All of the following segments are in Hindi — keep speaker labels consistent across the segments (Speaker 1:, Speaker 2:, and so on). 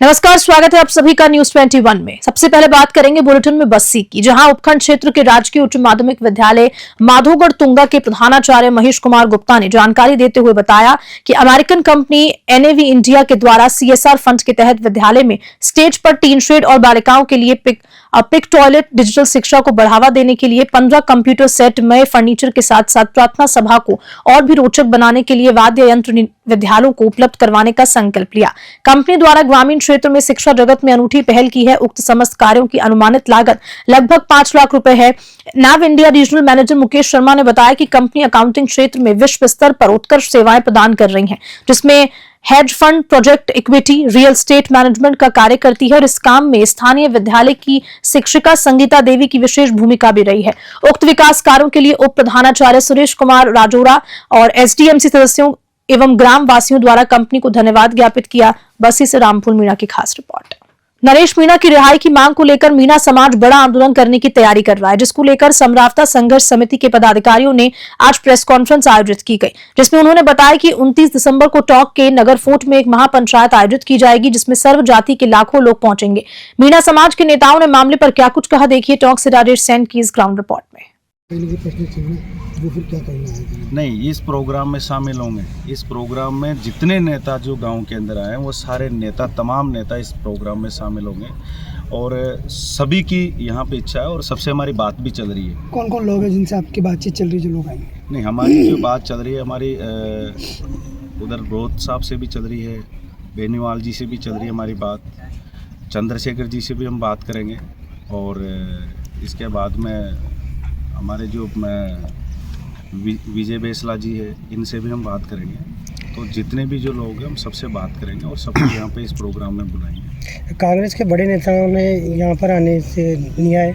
Speaker 1: नमस्कार, स्वागत है आप सभी का न्यूज 21 में। सबसे पहले बात करेंगे बुलेटिन में बस्सी की, जहां उपखंड क्षेत्र के राजकीय उच्च माध्यमिक विद्यालय माधोगढ़ तुंगा के प्रधानाचार्य महेश कुमार गुप्ता ने जानकारी देते हुए बताया कि अमेरिकन कंपनी एनएवी इंडिया के द्वारा सीएसआर फंड के तहत विद्यालय में स्टेज पर टीन शेड और बालिकाओं के लिए पिक टॉयलेट, डिजिटल शिक्षा को बढ़ावा देने के लिए 15 कंप्यूटर सेट, नए फर्नीचर के साथ साथ प्रार्थना सभा को और भी रोचक बनाने के लिए वाद्य यंत्र विद्यालयों को उपलब्ध करवाने का संकल्प लिया। कंपनी द्वारा ग्रामीण क्षेत्र में शिक्षा जगत में अनूठी पहल की है। उक्त समस्त कार्यों की अनुमानित लागत लगभग 5 लाख रुपए है। नाव India regional manager Mukesh Sharma ने बताया कि कंपनी अकाउंटिंग क्षेत्र में विश्व स्तर पर उत्कृष्ट सेवाएं प्रदान कर रही है, जिसमें hedge fund, project equity, real estate management का कार्य करती है और इस काम में स्थानीय विद्यालय की शिक्षिका संगीता देवी की विशेष भूमिका भी रही है। उक्त विकास कार्यों के लिए उप प्रधानाचार्य सुरेश कुमार राजोरा और एसडीएमसी सदस्यों एवं ग्राम वासियों द्वारा कंपनी को धन्यवाद ज्ञापित किया। बस्सी से रामफूल मीणा की खास रिपोर्ट। नरेश मीणा की रिहाई की मांग को लेकर मीणा समाज बड़ा आंदोलन करने की तैयारी कर रहा है, जिसको लेकर समरावता संघर्ष समिति के पदाधिकारियों ने आज प्रेस कॉन्फ्रेंस आयोजित की गई, जिसमें उन्होंने बताया कि 29 दिसंबर को टॉक के नगर फोर्ट में एक महापंचायत आयोजित की जाएगी, जिसमें सर्व जाति के लाखों लोग पहुंचेंगे। मीणा समाज के नेताओं ने मामले पर क्या कुछ कहा, देखिए टॉक से राजेश सैन की इस ग्राउंड रिपोर्ट में।
Speaker 2: वो फिर क्या करना है?
Speaker 3: नहीं, इस प्रोग्राम में शामिल होंगे। इस प्रोग्राम में जितने नेता जो गांव के अंदर आए वो सारे नेता, तमाम नेता इस प्रोग्राम में शामिल होंगे और सभी की यहाँ पे इच्छा है और सबसे हमारी बात भी चल रही है।
Speaker 2: कौन कौन लोग हैं जिनसे आपकी बातचीत चल रही है, जो लोग आएंगे?
Speaker 3: नहीं, हमारी जो बात चल रही है, हमारी उधर रोहत साहब से भी चल रही है, बेनीवाल जी से भी चल रही है हमारी बात, चंद्रशेखर जी से भी हम बात करेंगे और इसके बाद में हमारे जो विजय बेसला जी है, इनसे भी हम बात करेंगे। तो जितने भी जो लोग हैं हम सबसे बात करेंगे और सबको यहाँ पे इस प्रोग्राम में बुलाएंगे।
Speaker 2: कांग्रेस के बड़े नेताओं ने यहाँ पर आने से नहीं आए,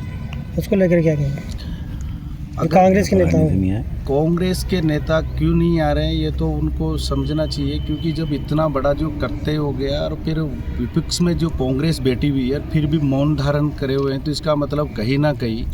Speaker 2: उसको लेकर क्या कहेंगे? कांग्रेस के नेताओं
Speaker 3: कांग्रेस के नेता क्यों नहीं आ रहे हैं, ये तो उनको समझना चाहिए, क्योंकि जब इतना बड़ा जो करते हो गया और फिर विपक्ष में जो कांग्रेस बैठी हुई है फिर भी मौन धारण करे हुए हैं, तो इसका मतलब कहीं ना कहीं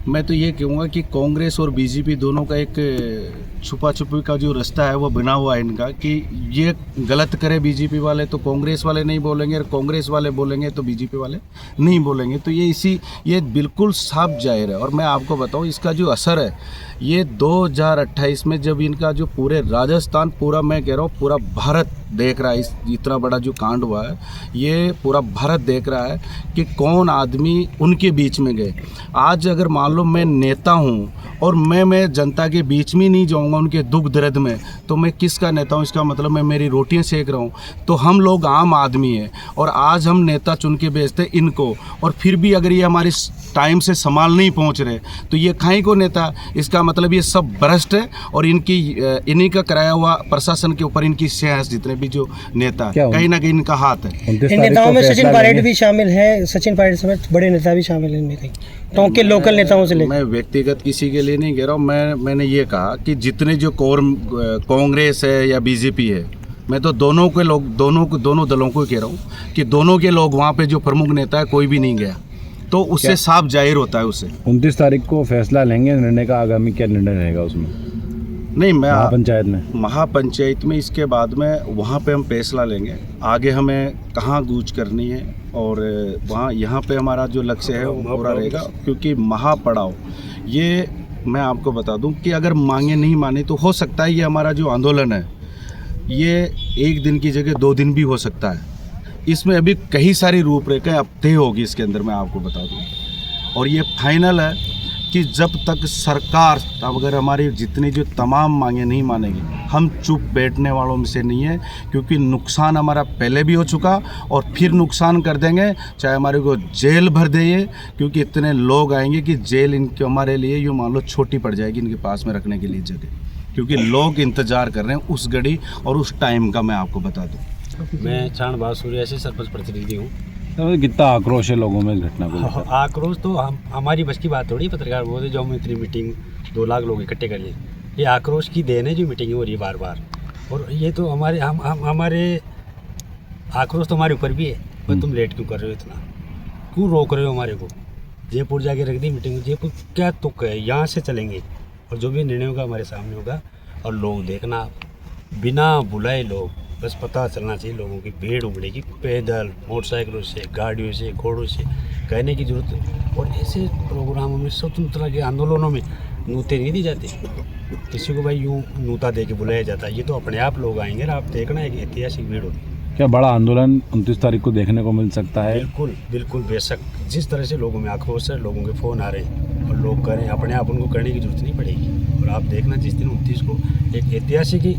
Speaker 3: मैं तो ये कहूँगा कि कांग्रेस और बीजेपी दोनों का एक छुपा छुपी का जो रास्ता है वो बना हुआ है इनका, कि ये गलत करे बीजेपी वाले तो कांग्रेस वाले नहीं बोलेंगे और कांग्रेस वाले बोलेंगे तो बीजेपी वाले नहीं बोलेंगे। तो ये बिल्कुल साफ जाहिर है। और मैं आपको बताऊं, इसका जो असर है ये 2028 में जब इनका जो पूरे राजस्थान, पूरा मैं कह रहा हूँ पूरा भारत देख रहा है, इस इतना बड़ा जो कांड हुआ है ये पूरा भारत देख रहा है कि कौन आदमी उनके बीच में गए। आज अगर मान लो मैं नेता हूँ और मैं जनता के बीच में नहीं जाऊँगा उनके दुख दर्द में, तो मैं किसका नेता हूँ? इसका मतलब मैं मेरी रोटियाँ सेक रहा हूँ। तो हम लोग आम आदमी हैं और आज हम नेता चुन के भेजते इनको, और फिर भी अगर ये हमारी टाइम से संभाल नहीं पहुँच रहे तो ये खाई को नेता? इसका मतलब ये सब भ्रष्ट है और इन्हीं का कराया हुआ प्रशासन के ऊपर इनकी शेयर, जितने भी जो नेता कहीं ना कहीं इनका हाथ है।
Speaker 2: इन नेताओं में सचिन पायलट भी शामिल है, सचिन पायलट समेत बड़े नेता भी शामिल हैं इनमें, कहीं टोंक के लोकल नेताओं से लेकर।
Speaker 3: मैं व्यक्तिगत किसी के लिए नहीं कह रहा हूँ, मैंने ये कहा कि जितने जो कांग्रेस है या बीजेपी है, मैं तो दोनों दलों को कह रहा हूँ कि दोनों के लोग वहाँ पे जो प्रमुख नेता है कोई भी नहीं गया, तो उससे साफ जाहिर होता है। उससे
Speaker 4: 29 तारीख को फैसला लेंगे, निर्णय का आगामी क्या निर्णय रहेगा उसमें?
Speaker 3: नहीं, मैं
Speaker 4: महापंचायत में
Speaker 3: इसके बाद में वहाँ पे हम फैसला लेंगे आगे हमें कहाँ गूंज करनी है, और वहाँ यहाँ पे हमारा जो लक्ष्य है वो पूरा रहेगा। क्योंकि महापड़ाव ये मैं आपको बता दूं कि अगर मांगे नहीं माने तो हो सकता है ये हमारा जो आंदोलन है ये 1 दिन की जगह 2 दिन भी हो सकता है। इसमें अभी कई सारी रूपरेखा अब तय होगी इसके अंदर, मैं आपको बता दूं। और ये फाइनल है कि जब तक सरकार अगर हमारी जितनी जो तमाम मांगे नहीं मानेगी, हम चुप बैठने वालों में से नहीं है, क्योंकि नुकसान हमारा पहले भी हो चुका और फिर नुकसान कर देंगे, चाहे हमारे को जेल भर दे, क्योंकि इतने लोग आएंगे कि जेल इनके हमारे लिए यूँ मान लो छोटी पड़ जाएगी इनके पास में रखने के लिए जगह, क्योंकि लोग इंतज़ार कर रहे हैं उस घड़ी और उस टाइम का। मैं आपको बता दूँ,
Speaker 5: मैं चाण बासूरिया से सरपंच प्रतिनिधि हूँ।
Speaker 4: कितना आक्रोश है लोगों में इस घटना को?
Speaker 5: आक्रोश तो हमारी बस की बात थोड़ी, पत्रकार बोलते जो हम इतनी मीटिंग 2 लाख लोग इकट्ठे कर लिए, ये आक्रोश की देन है जो मीटिंग हो रही है बार बार। और ये तो हमारे आक्रोश तो हमारे ऊपर भी है, पर तुम लेट क्यों कर रहे हो, इतना क्यों रोक रहे हो हमारे को? जयपुर जाके रख दी मीटिंग, जयपुर क्या तुक है, यहाँ से चलेंगे और जो भी निर्णय होगा हमारे सामने होगा। और लोग देखना, बिना बुलाए लोग बस पता चलना चाहिए लोगों की भीड़ उमड़ेगी पैदल, मोटरसाइकिलों से, गाड़ियों से, घोड़ों से, कहने की जरूरत। और ऐसे प्रोग्रामों में, स्वतंत्रता के आंदोलनों में नूते नहीं दी जाती, किसी को भाई यूँ नूता दे के बुलाया जाता है। ये तो अपने आप लोग आएंगे और आप देखना एक ऐतिहासिक भीड़ होगी।
Speaker 4: क्या बड़ा आंदोलन 29 तारीख को देखने को मिल सकता है?
Speaker 5: बिल्कुल बिल्कुल, बेशक। जिस तरह से लोगों में आक्रोश है, लोगों के फ़ोन आ रहे हैं और लोग करें, अपने आप उनको करने की जरूरत नहीं पड़ेगी। और आप देखना जिस दिन 29 को एक ऐतिहासिक ही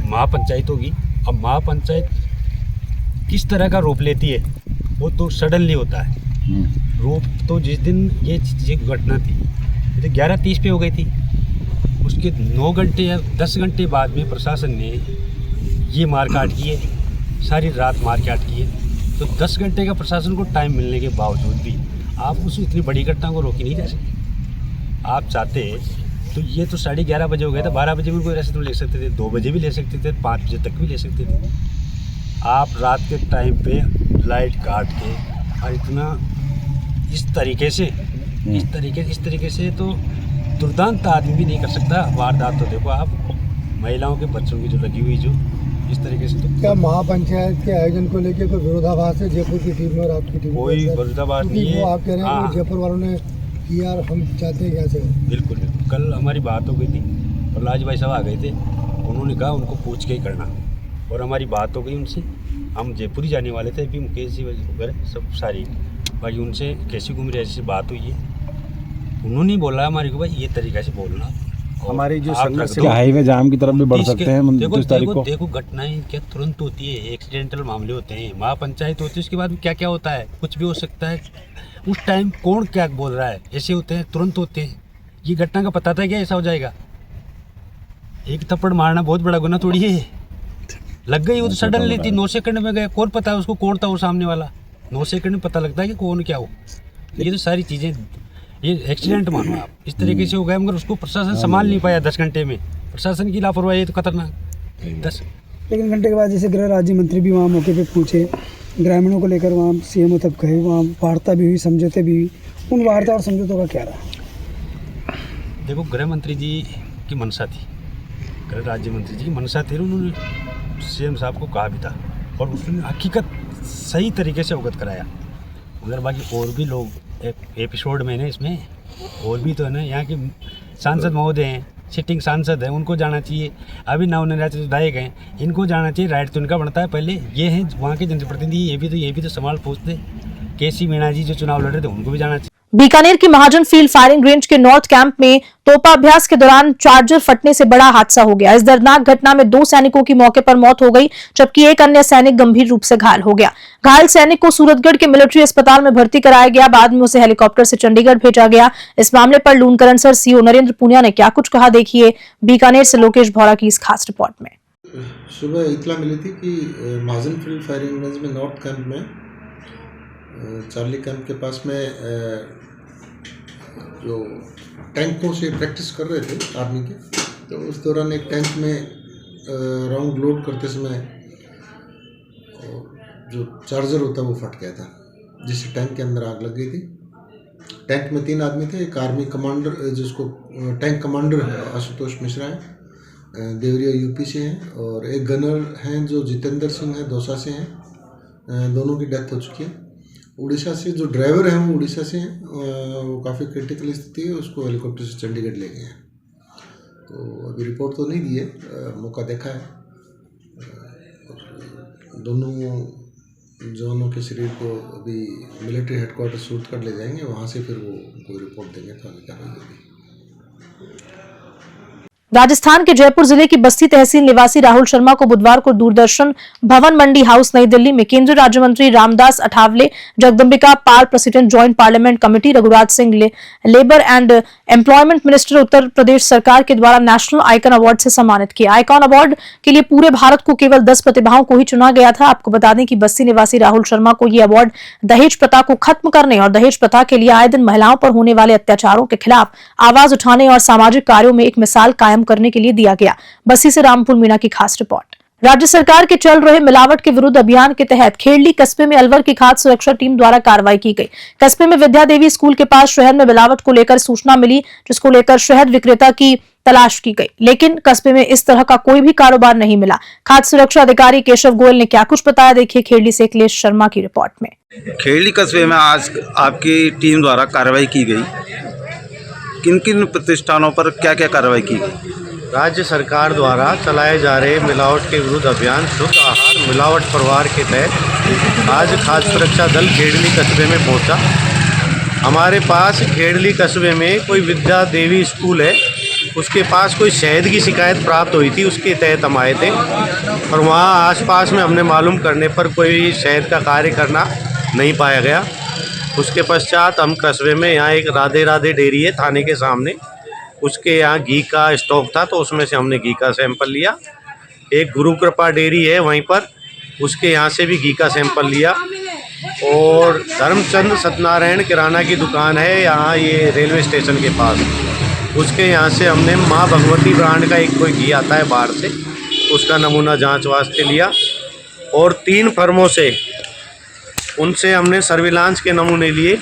Speaker 5: महापंचायत होगी। अब महापंचायत किस तरह का रूप लेती है वो तो सडनली होता है। रूप तो जिस दिन ये घटना थी तो 11:30 पे हो गई थी, उसके 9 घंटे या 10 घंटे बाद में प्रशासन ने ये मारकाट की है, सारी रात मारकाट की है। तो 10 घंटे का प्रशासन को टाइम मिलने के बावजूद भी आप उस इतनी बड़ी घटना को रोकी नहीं जा सकते। आप चाहते तो ये तो 11:30 बजे हो गया था, 12 बजे भी कोई रेस्ट ले सकते थे, 2 बजे भी ले सकते थे, 5 बजे तक भी ले सकते थे। आप रात के टाइम पे लाइट काट के और इतना इस तरीके से तो दुर्दांत आदमी भी नहीं कर सकता वारदात। तो देखो आप, महिलाओं के बच्चों की जो लगी हुई जो इस तरीके से, तो
Speaker 2: क्या महापंचायत के आयोजन को लेकर कोई विरोधाभास है जयपुर की टीम में और आपकी टीम में?
Speaker 5: कोई विरोधाभास नहीं है।
Speaker 2: वो आप कह रहे हैं कि जयपुर वालों ने किया और हम चाहते हैं क्या से?
Speaker 5: बिल्कुल बिल्कुल। कल हमारी बात हो गई थी और लाज भाई साहब आ गए थे, उन्होंने कहा उनको पूछ के ही करना, और हमारी बात हो गई उनसे। हम जयपुर ही जाने वाले थे, अभी मुकेश जी वगैरह सब सारी भाई उनसे कैसी घूम ऐसी बात हुई है। उन्होंने बोला हमारे को भाई ये तरीका से बोलना।
Speaker 3: हमारी जो संघर्ष
Speaker 4: क्या हाईवे जाम की तरफ भी बढ़ सकते हैं 29 तारीख को?
Speaker 5: देखो घटनाएं क्या तुरंत होती है, एक्सीडेंटल मामले होते हैं, महापंचायत होती है, उसके बाद क्या क्या होता है, कुछ भी हो सकता है। उस टाइम कौन क्या बोल रहा है, ऐसे होते हैं, तुरंत होते हैं। ये घटना का पता था क्या ऐसा हो जाएगा? एक थप्पड़ मारना बहुत बड़ा गुना थोड़ी है। लग गई वो तो सडनली थी, 9 सेकंड में गए। कौन पता है उसको कौन था वो सामने वाला? 9 सेकंड में पता लगता है कि कौन क्या हो। ये तो सारी चीज़ें, ये एक्सीडेंट मानो आप, इस तरीके से हो गया, मगर उसको प्रशासन संभाल नहीं पाया 10 घंटे में। प्रशासन की लापरवाही है तो खतरनाक। 10
Speaker 2: लेकिन घंटे के बाद जैसे गृह राज्य मंत्री भी वहाँ मौके पे पहुँचे, ग्रामीणों को लेकर वहाँ सीएमओ तक गए, वहाँ वार्ता भी हुई, समझौते भी हुई। उन वार्ता और समझौतों का क्या रहा?
Speaker 5: देखो, गृह मंत्री जी की मंशा थी, गृह राज्य मंत्री जी की मंशा थी, उन्होंने सीएम साहब को कहा भी था और उसने हकीकत सही तरीके से अवगत कराया। मगर बाकी और भी लोग एपिसोड में ना, इसमें और भी तो है ना, यहाँ के सांसद महोदय हैं, सिटिंग सांसद हैं, उनको जाना चाहिए। अभी नवनिर्वाचित विधायक हैं, इनको जाना चाहिए। राइट तो इनका बनता है। पहले ये हैं वहाँ के जनप्रतिनिधि, ये भी तो सवाल पूछते। केसी मीणा जी जो चुनाव लड़ रहे थे, उनको भी जाना चाहिए।
Speaker 1: बीकानेर की महाजन फील्ड फायरिंग रेंज के नॉर्थ कैंप में तोपाभ्यास के दौरान चार्जर फटने से बड़ा हादसा हो गया। इस दर्दनाक घटना में 2 सैनिकों की मौके पर मौत हो गई, जबकि एक अन्य सैनिक गंभीर रूप से घायल हो गया। घायल सैनिक को सूरतगढ़ के मिलिट्री अस्पताल में भर्ती कराया गया, बाद में उसे हेलीकॉप्टर से चंडीगढ़ भेजा गया। इस मामले पर लूणकरणसर सीओ नरेंद्र पुनिया ने क्या कुछ कहा, देखिए बीकानेर से लोकेश भौरा की इस खास रिपोर्ट में।
Speaker 6: सुबह इतला मिली थी कि महाजन फील्ड फायरिंग रेंज में नॉर्थ कैंप में, चार्ली कैंप के पास में जो टैंकों से प्रैक्टिस कर रहे थे आर्मी के, तो उस दौरान एक टैंक में राउंड लोड करते समय जो चार्जर होता है वो फट गया था, जिससे टैंक के अंदर आग लग गई थी। टैंक में 3 आदमी थे, एक आर्मी कमांडर जिसको टैंक कमांडर है आशुतोष मिश्रा है, देवरिया यूपी से हैं, और एक गनर हैं जो जितेंद्र सिंह है, दौसा से हैं। दोनों की डेथ हो चुकी है। उड़ीसा से जो ड्राइवर हैं वो उड़ीसा से हैं, वो काफ़ी क्रिटिकल स्थिति है, उसको हेलीकॉप्टर से चंडीगढ़ ले गए हैं। तो अभी रिपोर्ट तो नहीं दी है, मौका देखा है। दोनों जवानों के शरीर को अभी मिलिट्री हेडक्वार्टर सूरतगढ़ ले जाएंगे, वहाँ से फिर वो कोई रिपोर्ट देंगे तो आगे कार्रवाई होगी।
Speaker 1: राजस्थान के जयपुर जिले की बस्ती तहसील निवासी राहुल शर्मा को बुधवार को दूरदर्शन भवन मंडी हाउस नई दिल्ली में केंद्रीय राज्य मंत्री Ramdas Athawale, Jagdambika Pal president joint parliament committee, Raghuraj Singh labour and employment minister Uttar Pradesh सरकार के द्वारा नेशनल आइकन अवार्ड से सम्मानित किया। आइकॉन अवार्ड के लिए पूरे भारत को केवल 10 प्रतिभाओं को ही चुना गया था। आपको बता दें कि बस्ती निवासी राहुल शर्मा को यह अवार्ड दहेज प्रथा को खत्म करने और दहेज प्रथा के लिए आए दिन महिलाओं पर होने वाले अत्याचारों के खिलाफ आवाज उठाने और सामाजिक कार्यों में एक मिसाल कायम करने के लिए दिया गया। बस्ती से रामपुर मीणा की खास रिपोर्ट। राज्य सरकार के चल रहे मिलावट के विरुद्ध अभियान के तहत खेड़ली कस्बे में अलवर की खाद्य सुरक्षा टीम द्वारा कार्रवाई की गई। कस्बे में विद्या देवी स्कूल के पास शहद में मिलावट को लेकर सूचना मिली, जिसको लेकर शहद विक्रेता की तलाश की गई, लेकिन कस्बे में इस तरह का कोई भी कारोबार नहीं मिला। खाद्य सुरक्षा अधिकारी केशव गोयल ने क्या कुछ बताया, देखिए खेड़ली से अखिलेश शर्मा की रिपोर्ट में।
Speaker 7: खेड़ली कस्बे में आज आपकी टीम द्वारा कार्रवाई की गई, किन किन प्रतिष्ठानों पर क्या क्या कार्रवाई की गई?
Speaker 8: राज्य सरकार द्वारा चलाए जा रहे मिलावट के विरुद्ध अभियान शुद्ध आहार मिलावट परिवार के तहत आज खाद्य सुरक्षा दल खेड़ली कस्बे में पहुंचा। हमारे पास खेड़ली कस्बे में कोई विद्या देवी स्कूल है, उसके पास कोई शहद की शिकायत प्राप्त हुई थी, उसके तहत हम आए थे और वहाँ आसपास में हमने मालूम करने पर कोई शहद का कार्य करना नहीं पाया गया। उसके पश्चात हम कस्बे में यहाँ एक राधे राधे डेयरी है थाने के सामने, उसके यहाँ घी का स्टॉक था तो उसमें से हमने घी का सैंपल लिया। एक गुरु कृपा डेयरी है वहीं पर, उसके यहाँ से भी घी का सैंपल लिया। और धर्मचंद सत्यनारायण किराना की दुकान है यहाँ ये रेलवे स्टेशन के पास, उसके यहाँ से हमने माँ भगवती ब्रांड का एक कोई घी आता है बाहर से, उसका नमूना जांच वास्ते लिया। और 3 फर्मों से उनसे हमने सर्विलांस के नमूने लिए,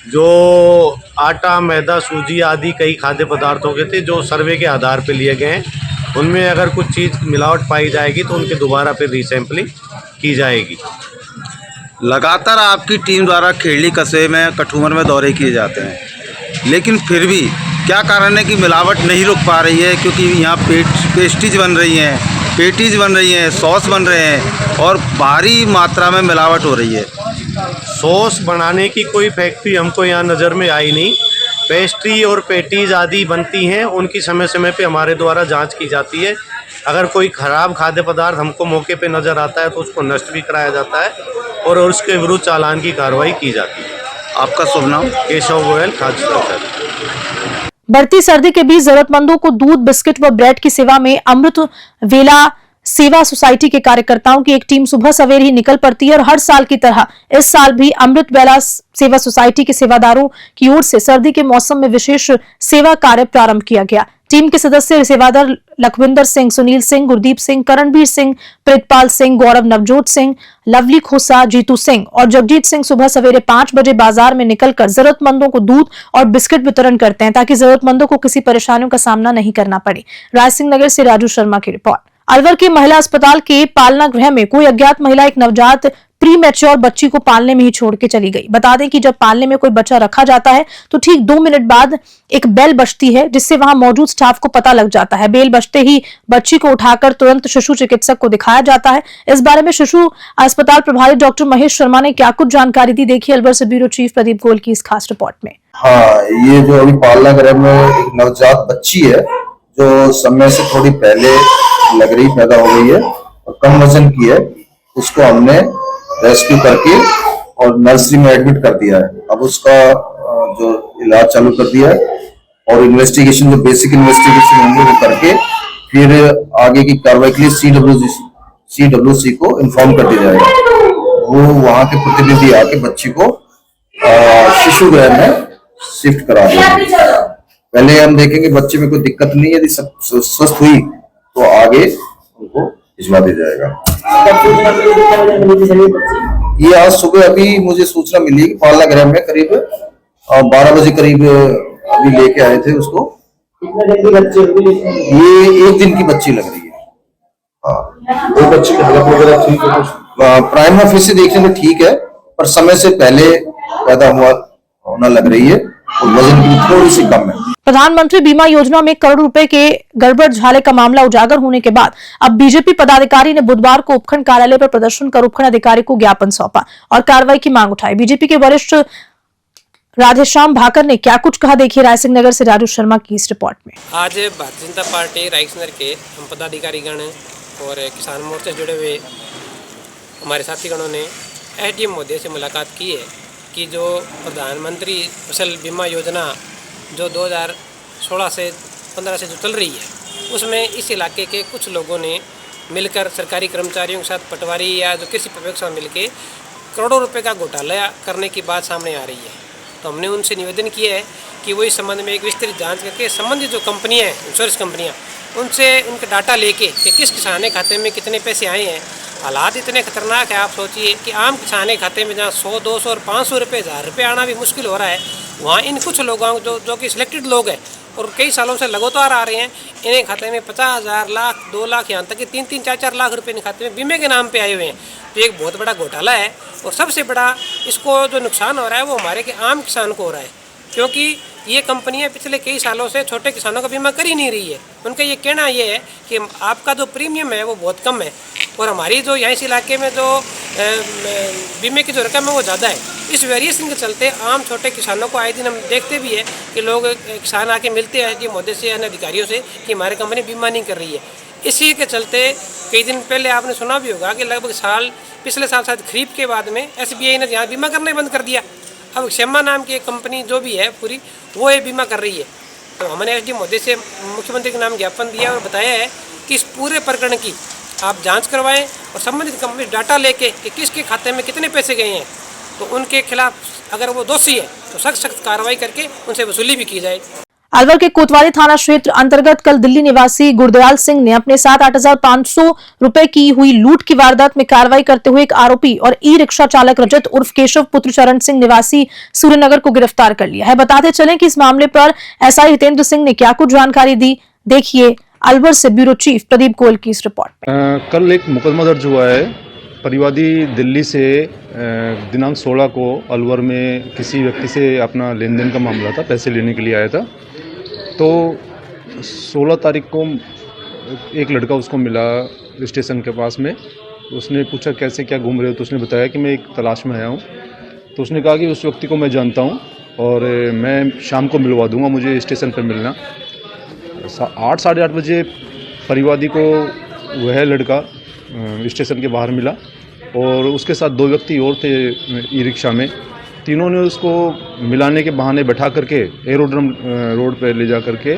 Speaker 8: जो आटा मैदा सूजी आदि कई खाद्य पदार्थों के थे जो सर्वे के आधार पर लिए गए हैं। उनमें अगर कुछ चीज़ मिलावट पाई जाएगी तो उनके दोबारा फिर रीसैम्पलिंग की जाएगी।
Speaker 7: लगातार आपकी टीम द्वारा खेड़ली कस्बे में कठूमर में दौरे किए जाते हैं, लेकिन फिर भी क्या कारण है कि मिलावट नहीं रुक पा रही है? क्योंकि यहाँ पेस्ट्रीज बन रही हैं, पेटीज बन रही हैं, सॉस बन रहे हैं और भारी मात्रा में मिलावट हो रही है।
Speaker 8: सॉस बनाने की कोई फैक्ट्री हमको यहाँ नज़र में आई नहीं। पेस्ट्री और पेटीज आदि बनती हैं, उनकी समय समय पे हमारे द्वारा जांच की जाती है। अगर कोई ख़राब खाद्य पदार्थ हमको मौके पे नज़र आता है तो उसको नष्ट भी कराया जाता है और उसके विरुद्ध चालान की कार्रवाई की जाती है।
Speaker 7: आपका शुभ नाम?
Speaker 8: केशव गोयल, खाद्य सुरक्षा।
Speaker 1: बढ़ती सर्दी के बीच जरूरतमंदों को दूध, बिस्किट व ब्रेड की सेवा में अमृत वेला सेवा सोसाइटी के कार्यकर्ताओं की एक टीम सुबह सवेरे ही निकल पड़ती है और हर साल की तरह इस साल भी अमृत वेला सेवा सोसाइटी के सेवादारों की ओर से सर्दी के मौसम में विशेष सेवा कार्य प्रारंभ किया गया। टीम के सदस्य सेवादार लखविंदर सिंह, सुनील सिंह, गुरदीप सिंह, करणबीर सिंह, प्रीतपाल सिंह, गौरव नवजोत सिंह, लवली खोसा, जीतू सिंह और जगजीत सिंह सुबह सवेरे 5 बजे बाजार में निकलकर जरूरतमंदों को दूध और बिस्किट वितरण करते हैं ताकि जरूरतमंदों को किसी परेशानियों का सामना नहीं करना पड़े। रायसिंह नगर से राजू शर्मा की रिपोर्ट। अलवर के महिला अस्पताल के पालना गृह में कोई अज्ञात महिला एक नवजात प्री मैच्योर बच्ची को पालने में ही छोड़ के चली गई। बता दें कि जब पालने में कोई बच्चा रखा जाता है तो ठीक 2 मिनट बाद एक बेल बजती है, जिससे वहां मौजूद स्टाफ को पता लग जाता है। बेल बजते ही बच्ची को उठाकर तुरंत शिशु चिकित्सक को दिखाया जाता है। इस बारे में शिशु अस्पताल प्रभारी डॉक्टर महेश शर्मा ने क्या कुछ जानकारी दी, देखिए अलवर से ब्यूरो चीफ प्रदीप गोयल की इस खास रिपोर्ट में।
Speaker 9: हाँ, ये जो अभी पालना गृह में एक नवजात बच्ची है जो समय से थोड़ी पहले लग रही पैदा हो गई है और कम वजन की है, उसको हमने रेस्क्यू करके और नर्सरी में एडमिट कर दिया है। अब उसका जो इलाज चालू कर दिया है और इन्वेस्टिगेशन, जो बेसिक इन्वेस्टिगेशन होंगे वो करके फिर आगे की कार्रवाई के लिए CWC को इन्फॉर्म कर दिया जाएगा। वो वहाँ के प्रतिनिधि आके बच्ची को शिशु गृह में शिफ्ट करा देंगे। पहले हम देखेंगे बच्चे में कोई दिक्कत नहीं है, यदि सब स्वस्थ हुई तो आगे उनको भिजवा दिया जाएगा। ये आज सुबह अभी मुझे सूचना मिली कि पालना गृह में करीब 12 बजे करीब अभी लेके आए थे उसको। ये 1 दिन की बच्ची लग रही है। हाँ, वो बच्ची की हालत वगैरह ठीक है, प्राइम ऑफिस से देखने में ठीक है, पर समय से पहले पैदा होना लग रही है और वजन भी थोड़ी सी कम है।
Speaker 1: प्रधानमंत्री बीमा योजना में करोड़ रुपए के गड़बड़ झाले का मामला उजागर होने के बाद अब बीजेपी पदाधिकारी ने बुधवार को उपखंड कार्यालय पर प्रदर्शन कर उपखंड अधिकारी को ज्ञापन सौंपा और कार्रवाई की मांग उठाई। बीजेपी के वरिष्ठ राधेश्याम भाकर ने क्या कुछ कहा, देखिए रायसिंह नगर से राजू शर्मा की इस रिपोर्ट में।
Speaker 10: आज भारतीय जनता पार्टी रायसिंह नगर के हम पदाधिकारीगण और किसान मोर्चे से जुड़े हुए हमारे साथीगणों ने एसडीएम महोदय से मुलाकात की है कि जो प्रधानमंत्री फसल बीमा योजना जो 2016 से 15 से जो चल रही है, उसमें इस इलाके के कुछ लोगों ने मिलकर सरकारी कर्मचारियों के साथ पटवारी या जो कृषि विभाग से मिलकर करोड़ों रुपए का घोटाला करने की बात सामने आ रही है। तो हमने उनसे निवेदन किया है कि वो इस संबंध में एक विस्तृत जांच करके संबंधित जो कंपनियाँ हैं, इंश्योरेंस कंपनियाँ, उनसे उनका डाटा लेके कि किस किसान के खाते में कितने पैसे आए हैं। हालात इतने खतरनाक है, आप सोचिए कि आम किसान के खाते में जहाँ 100, 200 और 500 रुपये, 1000 रुपये आना भी मुश्किल हो रहा है, वहाँ इन कुछ लोगों जो कि सिलेक्टेड लोग हैं और कई सालों से लगातार आ रहे हैं, इन्हें खाते में 50,000, लाख, 2 लाख, यहाँ तक कि 3-3, 4-4 लाख रुपए इन खाते में बीमे के नाम पे आए हुए हैं। तो एक बहुत बड़ा घोटाला है और सबसे बड़ा इसको जो नुकसान हो रहा है वो हमारे के आम किसान को हो रहा है, क्योंकि ये कंपनियां पिछले कई सालों से छोटे किसानों का बीमा कर ही नहीं रही है। उनका ये कहना ये है कि आपका जो प्रीमियम है वो बहुत कम है और हमारी जो यहाँ इस इलाके में जो बीमे की जो रकम है वो ज़्यादा है। इस वेरिएशन के चलते आम छोटे किसानों को आए दिन हम देखते भी है कि लोग किसान आके मिलते हैं कि मोदी से, अन्य अधिकारियों से कि हमारी कंपनी बीमा नहीं कर रही है। इसी के चलते कई दिन पहले आपने सुना भी होगा कि लगभग पिछले साल शायद खरीफ के बाद में SBI ने यहाँ बीमा करना ही बंद कर दिया। अब क्षमा नाम की एक कंपनी जो भी है पूरी वो ये बीमा कर रही है। तो हमने SD मोदी से मुख्यमंत्री के नाम ज्ञापन दिया और बताया है कि इस पूरे प्रकरण की आप जांच करवाएं और संबंधित कंपनी डाटा लेके कि किसके खाते में कितने पैसे गए हैं, तो उनके खिलाफ अगर वो दोषी है तो सख्त कार्रवाई करके उनसे वसूली भी की जाए।
Speaker 1: अलवर के कोतवाली थाना क्षेत्र अंतर्गत कल दिल्ली निवासी गुरदयाल सिंह ने अपने साथ 8,500 रुपए की हुई लूट की वारदात में कार्रवाई करते हुए एक आरोपी और ई-रिक्शा चालक रजत उर्फ केशव पुत्र चरण सिंह निवासी सूर्यनगर को गिरफ्तार कर लिया है। बताते चलें कि इस मामले पर SI हितेंद्र सिंह ने क्या कुछ जानकारी दी, देखिए अलवर से ब्यूरो चीफ प्रदीप गोयल की इस रिपोर्ट में।
Speaker 4: कल एक मुकदमा दर्ज हुआ है। परिवादी दिल्ली से दिनांक 16 को अलवर में किसी व्यक्ति से अपना लेन देन का मामला था, पैसे लेने के लिए आया था। तो 16 तारीख को एक लड़का उसको मिला स्टेशन के पास में। उसने पूछा कैसे क्या घूम रहे हो, तो उसने बताया कि मैं एक तलाश में आया हूँ। तो उसने कहा कि उस व्यक्ति को मैं जानता हूँ और मैं शाम को मिलवा दूंगा, मुझे स्टेशन पर मिलना। 8, साढ़े 8 बजे परिवादी को वह लड़का स्टेशन के बाहर मिला और उसके साथ 2 व्यक्ति और थे ई-रिक्शा में। तीनों ने उसको मिलाने के बहाने बैठा करके एरोड्रम रोड पर ले जा करके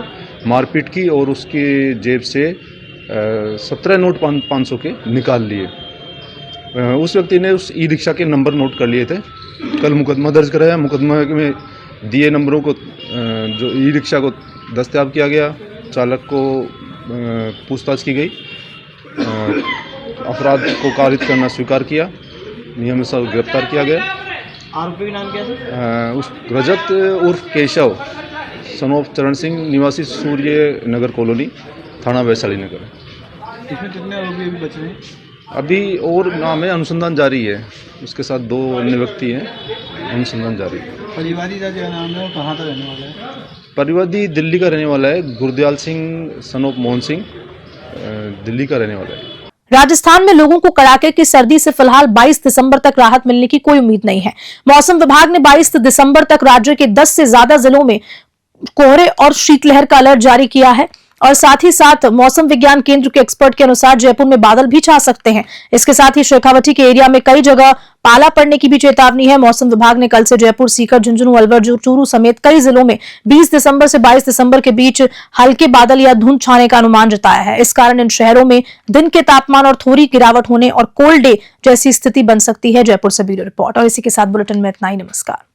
Speaker 4: मारपीट की और उसकी जेब से 17 नोट 500 के निकाल लिए। उस व्यक्ति ने उस ई-रिक्शा के नंबर नोट कर लिए थे। कल मुकदमा दर्ज कराया। मुकदमा में दिए नंबरों को जो ई-रिक्शा को दस्तयाब किया गया, चालक को पूछताछ की गई, अपराध को कारित करना स्वीकार किया, नियमानुसार गिरफ्तार किया गया।
Speaker 2: आरोपी का नाम क्या है?
Speaker 4: उस रजत उर्फ केशव सन ऑफ चरण सिंह निवासी सूर्य नगर कॉलोनी, थाना वैशाली नगर।
Speaker 2: इसमें कितने आरोपी अभी बचे हैं?
Speaker 4: अभी और नाम है, अनुसंधान जारी है। उसके साथ 2 अन्य व्यक्ति हैं, अनुसंधान जारी है।
Speaker 2: परिवादी का क्या नाम है और कहाँ का रहने वाला है?
Speaker 4: परिवादी दिल्ली का रहने वाला है। गुरदयाल सिंह सन ऑफ मोहन सिंह दिल्ली का रहने वाला है।
Speaker 1: राजस्थान में लोगों को कड़ाके की सर्दी से फिलहाल 22 दिसंबर तक राहत मिलने की कोई उम्मीद नहीं है। मौसम विभाग ने 22 दिसंबर तक राज्य के 10 से ज्यादा जिलों में कोहरे और शीतलहर का अलर्ट जारी किया है और साथ ही साथ मौसम विज्ञान केंद्र के एक्सपर्ट के अनुसार जयपुर में बादल भी छा सकते हैं। इसके साथ ही शेखावटी के एरिया में कई जगह पाला पड़ने की भी चेतावनी है। मौसम विभाग ने कल से जयपुर, सीकर, झुंझुनू, अलवर, चूरू समेत कई जिलों में 20 दिसंबर से 22 दिसंबर के बीच हल्के बादल या धुंध छाने का अनुमान जताया है। इस कारण इन शहरों में दिन के तापमान और थोड़ी गिरावट होने और कोल्ड डे जैसी स्थिति बन सकती है। जयपुर से ब्यूरो रिपोर्ट। और इसी के साथ बुलेटिन में इतना ही। नमस्कार।